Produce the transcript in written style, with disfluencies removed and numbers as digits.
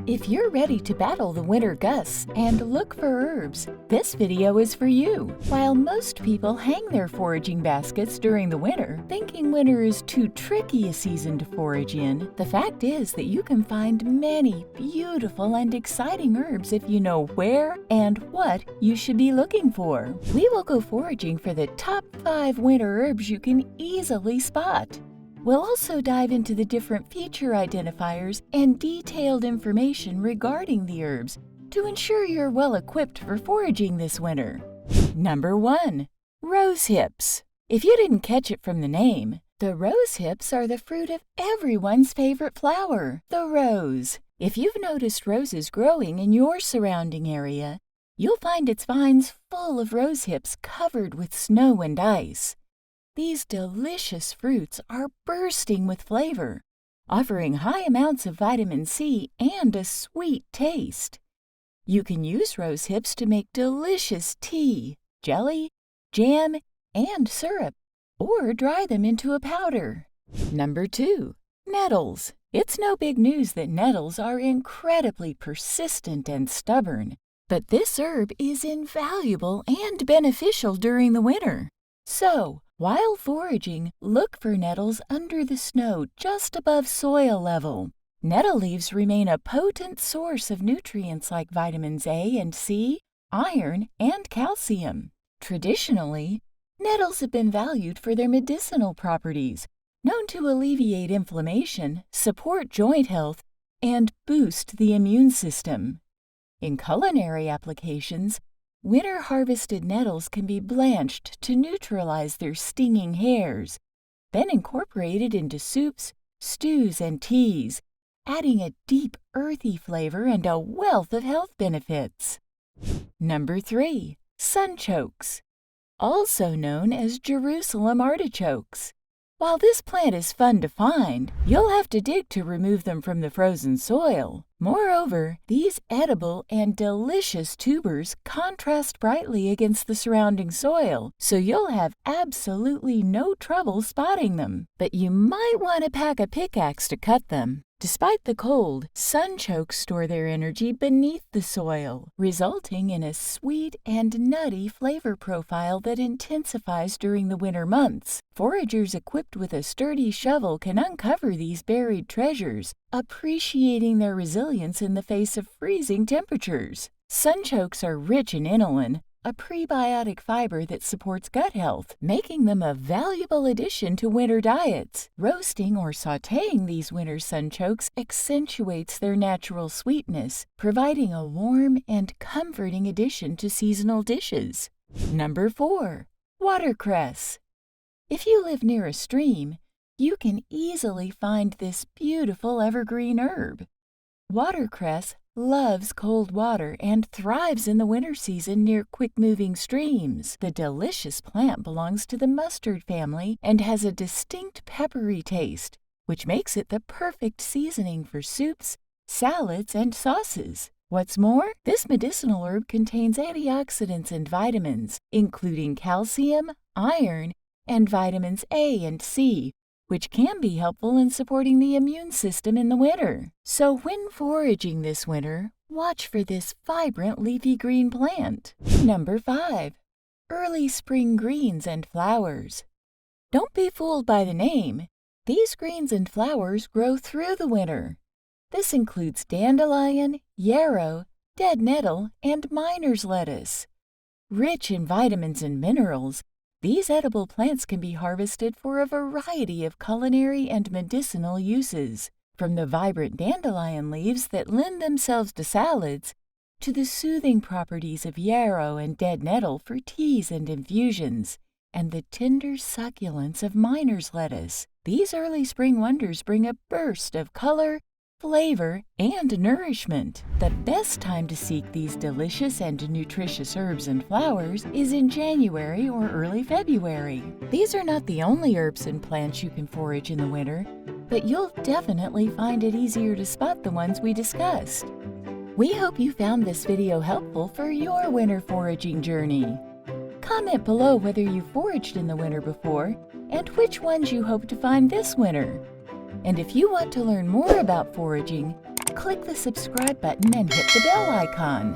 If you're ready to battle the winter gusts and look for herbs, this video is for you. While most people hang their foraging baskets during the winter, thinking winter is too tricky a season to forage in, the fact is that you can find many beautiful and exciting herbs if you know where and what you should be looking for. We will go foraging for the top 5 winter herbs you can easily spot. We'll also dive into the different feature identifiers and detailed information regarding the herbs to ensure you're well equipped for foraging this winter. Number 1. Rose hips. If you didn't catch it from the name, the rose hips are the fruit of everyone's favorite flower, the rose. If you've noticed roses growing in your surrounding area, you'll find its vines full of rose hips covered with snow and ice. These delicious fruits are bursting with flavor, offering high amounts of vitamin C and a sweet taste. You can use rose hips to make delicious tea, jelly, jam, and syrup, or dry them into a powder. Number 2. Nettles. It's no big news that nettles are incredibly persistent and stubborn, but this herb is invaluable and beneficial during the winter. So, while foraging, look for nettles under the snow just above soil level. Nettle leaves remain a potent source of nutrients like vitamins A and C, iron, and calcium. Traditionally, nettles have been valued for their medicinal properties, known to alleviate inflammation, support joint health, and boost the immune system. In culinary applications, winter-harvested nettles can be blanched to neutralize their stinging hairs, then incorporated into soups, stews, and teas, adding a deep, earthy flavor and a wealth of health benefits. Number 3. Sunchokes, also known as Jerusalem artichokes. While this plant is fun to find, you'll have to dig to remove them from the frozen soil. Moreover, these edible and delicious tubers contrast brightly against the surrounding soil, so you'll have absolutely no trouble spotting them. But you might want to pack a pickaxe to cut them. Despite the cold, sunchokes store their energy beneath the soil, resulting in a sweet and nutty flavor profile that intensifies during the winter months. Foragers equipped with a sturdy shovel can uncover these buried treasures, appreciating their resilience in the face of freezing temperatures. Sunchokes are rich in inulin, a prebiotic fiber that supports gut health, making them a valuable addition to winter diets. Roasting or sautéing these winter sunchokes accentuates their natural sweetness, providing a warm and comforting addition to seasonal dishes. Number 4. Watercress. If you live near a stream, you can easily find this beautiful evergreen herb. Watercress loves cold water and thrives in the winter season near quick-moving streams. The delicious plant belongs to the mustard family and has a distinct peppery taste, which makes it the perfect seasoning for soups, salads, and sauces. What's more, this medicinal herb contains antioxidants and vitamins, including calcium, iron, and vitamins A and C, which can be helpful in supporting the immune system in the winter. So when foraging this winter, watch for this vibrant leafy green plant. Number 5. Early spring greens and flowers. Don't be fooled by the name. These greens and flowers grow through the winter. This includes dandelion, yarrow, dead nettle, and miner's lettuce. Rich in vitamins and minerals, these edible plants can be harvested for a variety of culinary and medicinal uses, from the vibrant dandelion leaves that lend themselves to salads, to the soothing properties of yarrow and dead nettle for teas and infusions, and the tender succulence of miner's lettuce. These early spring wonders bring a burst of color, flavor, and nourishment. The best time to seek these delicious and nutritious herbs and flowers is in January or early February. These are not the only herbs and plants you can forage in the winter, but you'll definitely find it easier to spot the ones we discussed. We hope you found this video helpful for your winter foraging journey. Comment below whether you foraged in the winter before and which ones you hope to find this winter. And if you want to learn more about foraging, click the subscribe button and hit the bell icon.